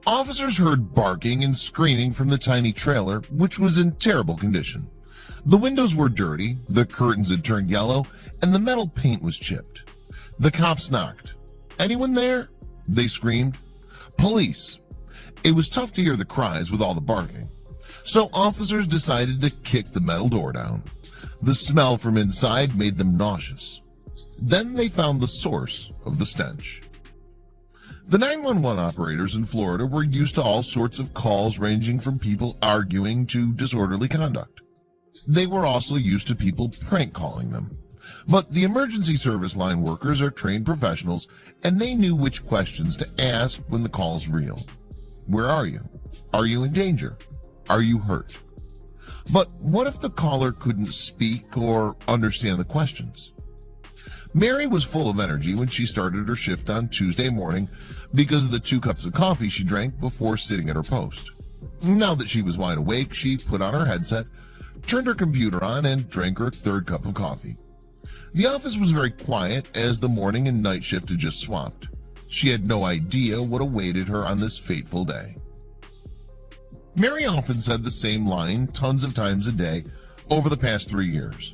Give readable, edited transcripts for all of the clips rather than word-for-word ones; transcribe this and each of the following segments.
Officers heard barking and screaming from the tiny trailer, which was in terrible condition. The windows were dirty, the curtains had turned yellow, and the metal paint was chipped. The cops knocked. "Anyone there?" they screamed. "Police." It was tough to hear the cries with all the barking. So officers decided to kick the metal door down. The smell from inside made them nauseous. Then they found the source of the stench. The 911 operators in Florida were used to all sorts of calls ranging from people arguing to disorderly conduct. They were also used to people prank calling them. But the emergency service line workers are trained professionals, and they knew which questions to ask when the call's real. Where are you? Are you in danger? Are you hurt? But what if the caller couldn't speak or understand the questions? Mary was full of energy when she started her shift on Tuesday morning because of the 2 cups of coffee she drank before sitting at her post. Now that she was wide awake, she put on her headset, turned her computer on, and drank her 3rd cup of coffee. The office was very quiet as the morning and night shift had just swapped. She had no idea what awaited her on this fateful day. Mary often said the same line tons of times a day over the past 3 years.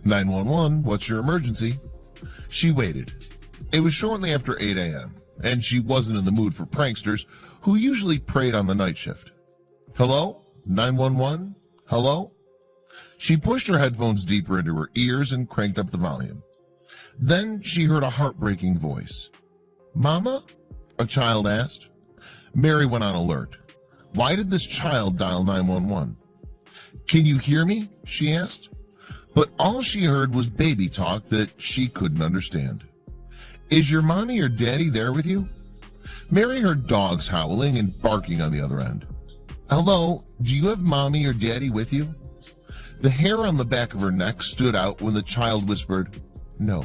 911, what's your emergency? She waited. It was shortly after 8 a.m., and she wasn't in the mood for pranksters who usually preyed on the night shift. Hello? 911? Hello? She pushed her headphones deeper into her ears and cranked up the volume. Then she heard a heartbreaking voice. "Mama?" a child asked. Mary went on alert. Why did this child dial 911? "Can you hear me?" she asked. But all she heard was baby talk that she couldn't understand. "Is your mommy or daddy there with you?" Mary heard dogs howling and barking on the other end. "Hello, do you have mommy or daddy with you?" The hair on the back of her neck stood out when the child whispered, "No."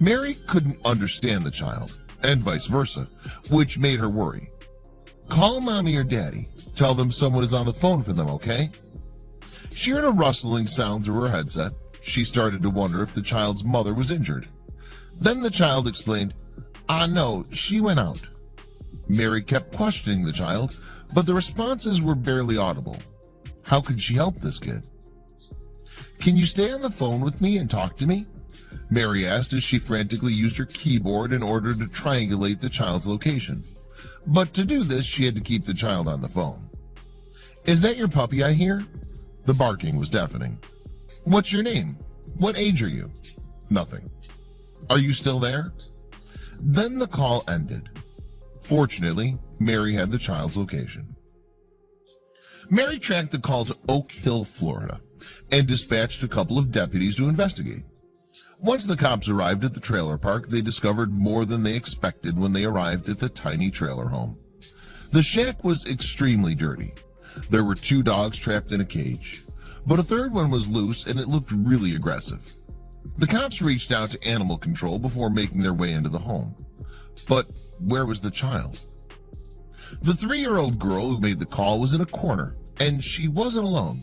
Mary couldn't understand the child, and vice versa, which made her worry. "Call mommy or daddy. Tell them someone is on the phone for them, okay?" She heard a rustling sound through her headset. She started to wonder if the child's mother was injured. Then the child explained, No, she went out." Mary kept questioning the child, but the responses were barely audible. How could she help this kid? "Can you stay on the phone with me and talk to me?" Mary asked as she frantically used her keyboard in order to triangulate the child's location. But to do this, she had to keep the child on the phone. "Is that your puppy I hear?" The barking was deafening. "What's your name? What age are you?" Nothing. "Are you still there?" Then the call ended. Fortunately, Mary had the child's location. Mary tracked the call to Oak Hill, Florida, and dispatched a couple of deputies to investigate. Once the cops arrived at the trailer park, they discovered more than they expected when they arrived at the tiny trailer home. The shack was extremely dirty. There were 2 dogs trapped in a cage, but a 3rd one was loose and it looked really aggressive. The cops reached out to animal control before making their way into the home. But where was the child? The 3-year-old girl who made the call was in a corner, and she wasn't alone.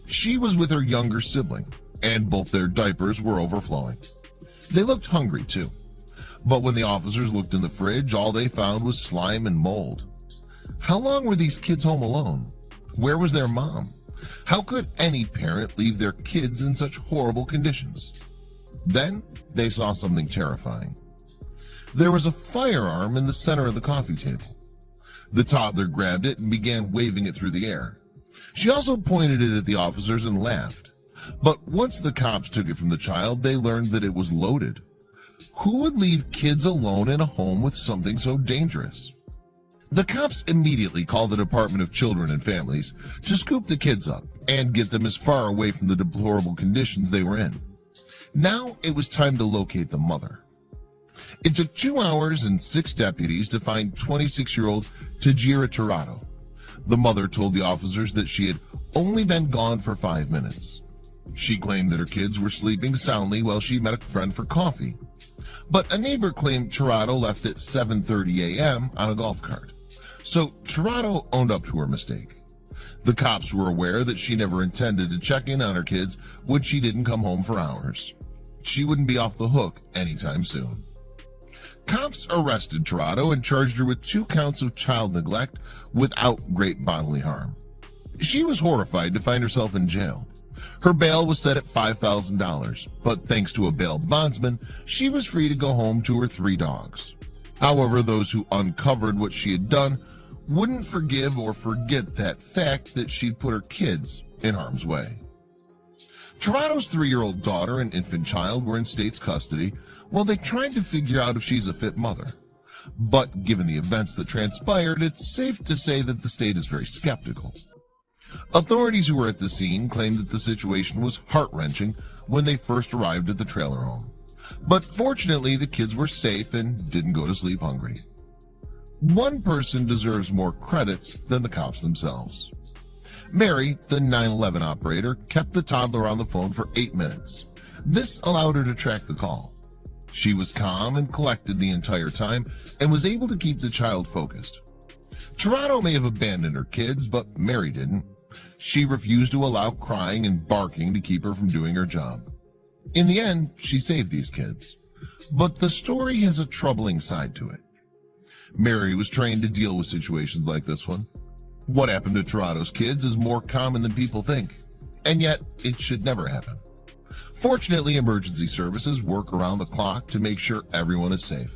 She was with her younger sibling, and both their diapers were overflowing. They looked hungry too. But when the officers looked in the fridge, all they found was slime and mold. How long were these kids home alone? Where was their mom? How could any parent leave their kids in such horrible conditions? Then they saw something terrifying. There was a firearm in the center of the coffee table. The toddler grabbed it and began waving it through the air. She also pointed it at the officers and laughed. But once the cops took it from the child, they learned that it was loaded. Who would leave kids alone in a home with something so dangerous? The cops immediately called the Department of Children and Families to scoop the kids up and get them as far away from the deplorable conditions they were in. Now it was time to locate the mother. It took 2 hours and 6 deputies to find 26-year-old Tajira Tirado. The mother told the officers that she had only been gone for 5 minutes. She claimed that her kids were sleeping soundly while she met a friend for coffee. But a neighbor claimed Tirado left at 7:30 a.m. on a golf cart. So Tirado owned up to her mistake. The cops were aware that she never intended to check in on her kids when she didn't come home for hours. She wouldn't be off the hook anytime soon. Cops arrested Tirado and charged her with 2 counts of child neglect without great bodily harm. She was horrified to find herself in jail. Her bail was set at $5,000, but thanks to a bail bondsman, she was free to go home to her 3 dogs. However, those who uncovered what she had done wouldn't forgive or forget that fact that she'd put her kids in harm's way. Tirado's 3-year-old daughter and infant child were in state's custody while they tried to figure out if she's a fit mother. But given the events that transpired, it's safe to say that the state is very skeptical. Authorities who were at the scene claimed that the situation was heart-wrenching when they first arrived at the trailer home. But fortunately, the kids were safe and didn't go to sleep hungry. One person deserves more credits than the cops themselves. Mary, the 911 operator, kept the toddler on the phone for 8 minutes. This allowed her to track the call. She was calm and collected the entire time and was able to keep the child focused. Tirado may have abandoned her kids, but Mary didn't. She refused to allow crying and barking to keep her from doing her job. In the end, she saved these kids. But the story has a troubling side to it. Mary was trained to deal with situations like this one. What happened to Tirado's kids is more common than people think, and yet it should never happen. Fortunately, emergency services work around the clock to make sure everyone is safe.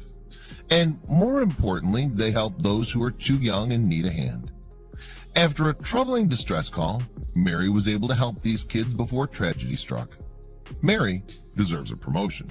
And more importantly, they help those who are too young and need a hand. After a troubling distress call, Mary was able to help these kids before tragedy struck. Mary deserves a promotion.